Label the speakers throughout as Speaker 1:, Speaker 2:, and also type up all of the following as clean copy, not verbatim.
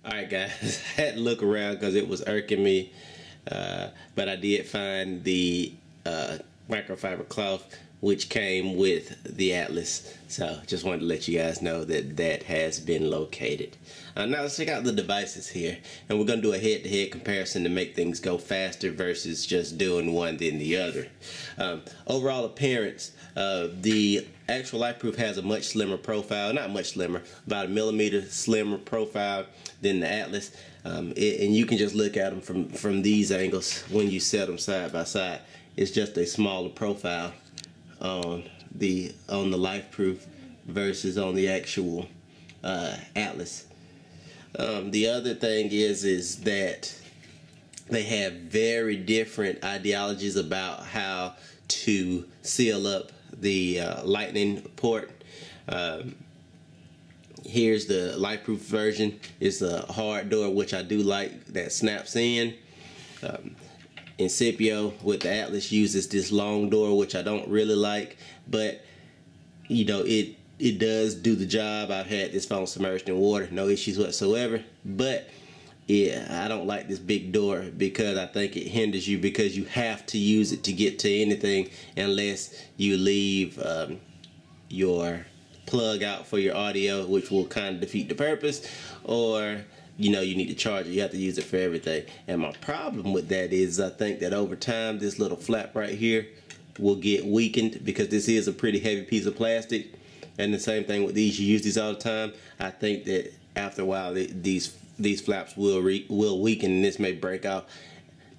Speaker 1: Alright guys, I had to look around because it was irking me, but I did find the microfiber cloth which came with the Atlas, so just wanted to let you guys know that that has been located. Now let's check out the devices here, and we're going to do a head-to-head comparison to make things go faster versus just doing one then the other. Overall appearance, the actual LifeProof has a much slimmer profile, not much slimmer, about a millimeter slimmer profile than the Atlas, and you can just look at them from these angles when you set them side by side. It's just a smaller profile on the LifeProof versus on the actual Atlas. The other thing is that they have very different ideologies about how to seal up the lightning port. Here's the LifeProof version. It's a hard door, which I do like, that snaps in. Incipio with the Atlas uses this long door, which I don't really like, but you know, it does do the job. I've had this phone submerged in water, no issues whatsoever. But yeah, I don't like this big door because I think it hinders you, because you have to use it to get to anything unless you leave your plug out for your audio, which will kind of defeat the purpose, or you know, you need to charge it. You have to use it for everything. And my problem with that is I think that over time this little flap right here will get weakened, because this is a pretty heavy piece of plastic. And the same thing with these, you use these all the time. I think that after a while these flaps will weaken and this may break out.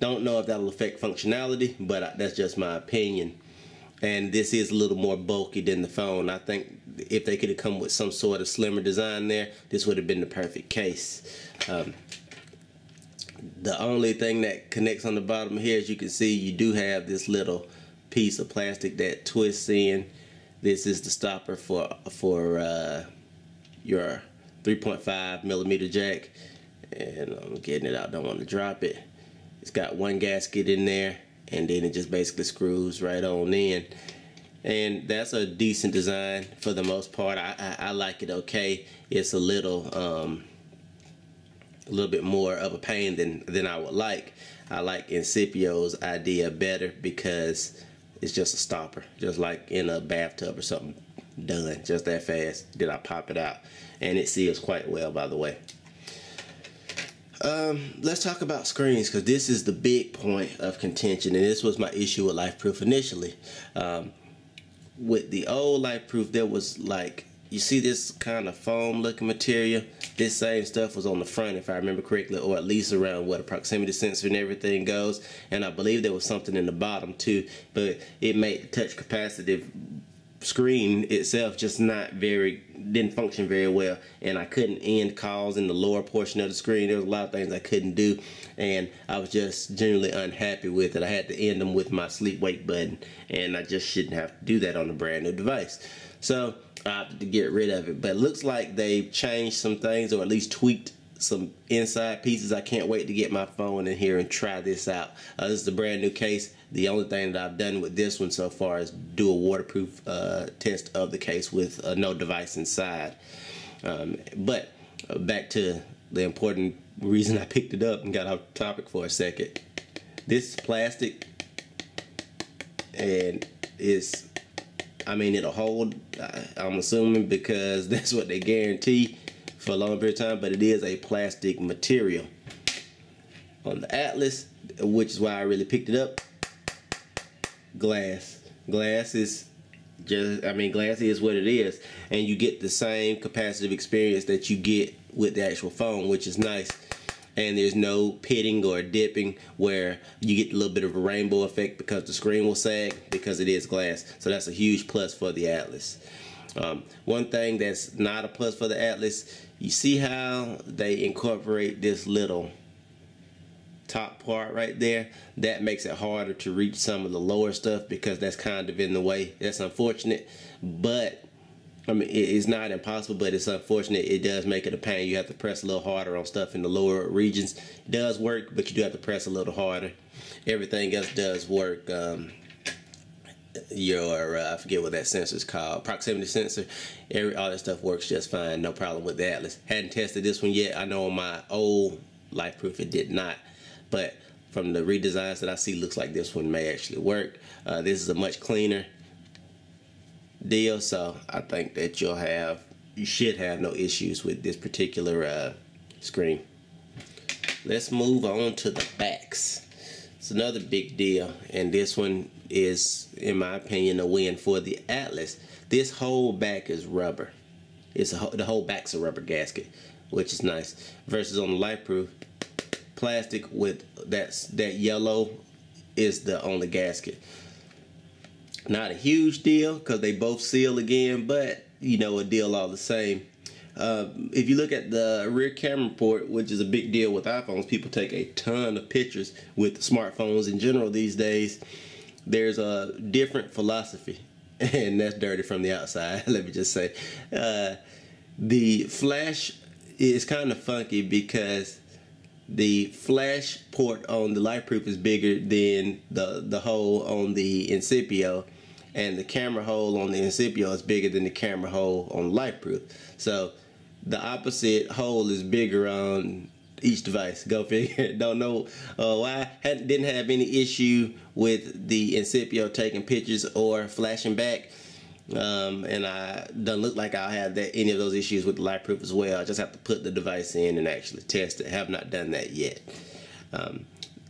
Speaker 1: Don't know if that'll affect functionality, but that's just my opinion. And this is a little more bulky than the phone. I think if they could have come with some sort of slimmer design there, this would have been the perfect case. The only thing that connects on the bottom here, as you can see, you do have this little piece of plastic that twists in. This is the stopper for your 3.5 millimeter jack, and I'm getting it out, don't want to drop it. It's got one gasket in there, and then it just basically screws right on in, and that's a decent design for the most part. I like it okay. It's a little bit more of a pain than I would like. I like Incipio's idea better because it's just a stopper, just like in a bathtub or something. Done, just that fast. Then I pop it out, and it seals quite well, by the way. Let's talk about screens, because this is the big point of contention, and this was my issue with LifeProof initially. With the old LifeProof, there was, like, you see this kind of foam looking material. This same stuff was on the front, if I remember correctly, or at least around where the proximity sensor and everything goes. And I believe there was something in the bottom too, but it made the touch capacitive screen itself just didn't function very well, and I couldn't end calls in the lower portion of the screen. There was a lot of things I couldn't do, and I was just generally unhappy with it. I had to end them with my sleep wake button, and I just shouldn't have to do that on a brand new device. So I opted to get rid of it, but it looks like they've changed some things, or at least tweaked some inside pieces. I can't wait to get my phone in here and try this out. This is a brand new case. The only thing that I've done with this one so far is do a waterproof test of the case with no device inside. But back to the important reason I picked it up and got off topic for a second. This is plastic, and it'll hold, I'm assuming, because that's what they guarantee for a long period of time, but it is a plastic material. On the Atlas, which is why I really picked it up, glass. Glass is glass is what it is, and you get the same capacitive experience that you get with the actual phone, which is nice. And there's no pitting or dipping where you get a little bit of a rainbow effect because the screen will sag, because it is glass. So that's a huge plus for the Atlas. One thing that's not a plus for the Atlas, you see how they incorporate this little top part right there? That makes it harder to reach some of the lower stuff, because that's kind of in the way. That's unfortunate, but it's not impossible, but it's unfortunate. It does make it a pain. You have to press a little harder on stuff in the lower regions. It does work, but you do have to press a little harder. Everything else does work. your I forget what that sensor is called, proximity sensor. All that stuff works just fine, no problem with the Atlas. Hadn't tested this one yet. I know on my old LifeProof it did not, but from the redesigns that I see, looks like this one may actually work. This is a much cleaner deal, so I think that you should have no issues with this particular screen. Let's move on to the backs. It's another big deal, and this one is, in my opinion, a win for the Atlas. This whole back is rubber. The whole back's a rubber gasket, which is nice. Versus on the LifeProof, plastic with that yellow is the only gasket. Not a huge deal because they both seal again, but you know, a deal all the same. If you look at the rear camera port, which is a big deal with iPhones, people take a ton of pictures with smartphones in general these days. There's a different philosophy, and that's dirty from the outside. Let me just say, the flash is kind of funky because the flash port on the LifeProof is bigger than the hole on the Incipio, and the camera hole on the Incipio is bigger than the camera hole on LifeProof. So the opposite hole is bigger on each device. Go figure. Don't know why. Didn't have any issue with the Incipio taking pictures or flashing back. And I don't look like I'll have any of those issues with the LifeProof as well. I just have to put the device in and actually test it. Have not done that yet.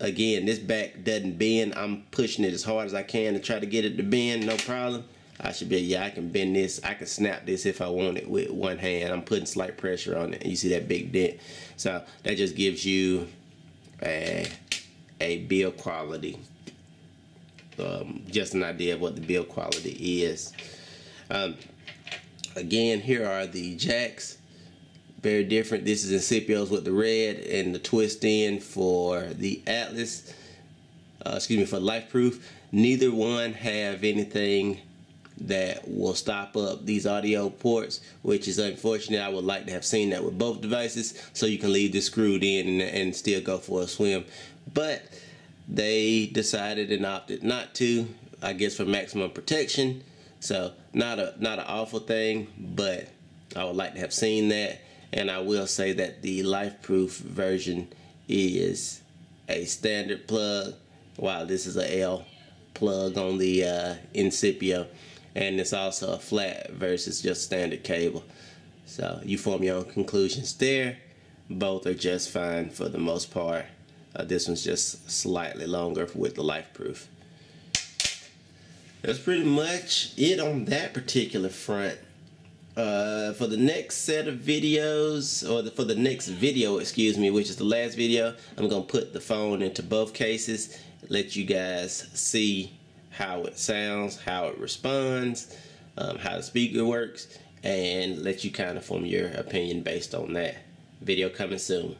Speaker 1: Again, this back doesn't bend. I'm pushing it as hard as I can to try to get it to bend, no problem. I should be, yeah, I can bend this. I can snap this if I want it with one hand. I'm putting slight pressure on it, and you see that big dent. So that just gives you a build quality, just an idea of what the build quality is. Again, here are the jacks. Very different. This is Incipio's with the red and the twist in for the Atlas. Excuse me, for LifeProof. Neither one have anything that will stop up these audio ports, which is unfortunate. I would like to have seen that with both devices, so you can leave this screwed in and still go for a swim. But they decided and opted not to, I guess for maximum protection. So not an awful thing, but I would like to have seen that. And I will say that the LifeProof version is a standard plug, while this is a L plug on the Incipio, and it's also a flat versus just standard cable. So you form your own conclusions there. Both are just fine for the most part. This one's just slightly longer with the LifeProof. That's pretty much it on that particular front. For the next set of videos, or for the next video, excuse me, which is the last video, I'm going to put the phone into both cases, let you guys see how it sounds, how it responds, how the speaker works, and let you kind of form your opinion based on that. Video coming soon.